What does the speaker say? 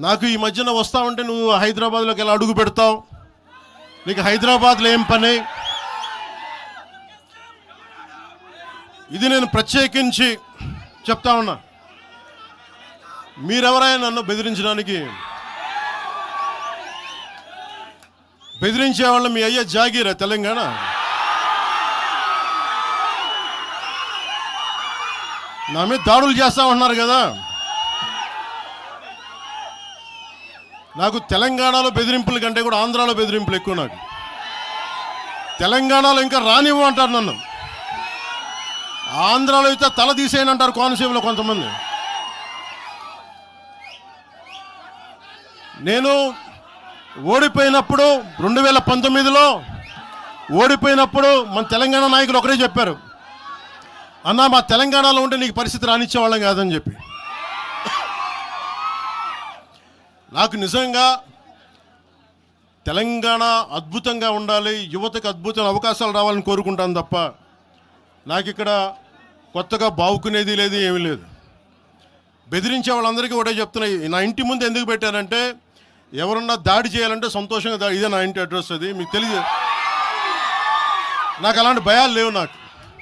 నాకు ఈ మధ్యన వస్తా ఉంటే నువ్వు హైదరాబాద్లోకి ఎలా అడుగు పెడతావు, నీకు హైదరాబాద్లో ఏం పని, ఇది నేను ప్రత్యేకించి చెప్తా ఉన్నా. మీరెవరైనా నన్ను బెదిరించడానికి, బెదిరించే వాళ్ళ మీ అయ్యే జాగీరా తెలంగాణ. నా మీద దాడులు చేస్తా ఉన్నారు కదా. నాకు తెలంగాణలో బెదిరింపుల కంటే కూడా ఆంధ్రాలో బెదిరింపులు ఎక్కువ. నాకు తెలంగాణలో ఇంకా రానివ్వమంటారు నన్ను, ఆంధ్రాలో అయితే తల తీసేయనంటారు కోనసీమలో కొంతమంది. నేను ఓడిపోయినప్పుడు 2019లో ఓడిపోయినప్పుడు మన తెలంగాణ నాయకులు ఒకరే చెప్పారు, అన్నా మా తెలంగాణలో ఉంటే నీకు పరిస్థితి రానిచ్చేవాళ్ళం కాదని చెప్పి. నాకు నిజంగా తెలంగాణ అద్భుతంగా ఉండాలి, యువతకు అద్భుతమైన అవకాశాలు రావాలని కోరుకుంటాను తప్ప నాకు ఇక్కడ కొత్తగా బావుకునేది లేదు, ఏమీ లేదు. బెదిరించే వాళ్ళందరికీ ఒకటే చెప్తున్నా, నా ఇంటి ముందు ఎందుకు పెట్టారంటే ఎవరన్నా దాడి చేయాలంటే సంతోషంగా ఇదే నా ఇంటి అడ్రస్, అది మీకు తెలియదు. నాకు అలాంటి భయాలు లేవు నాకు.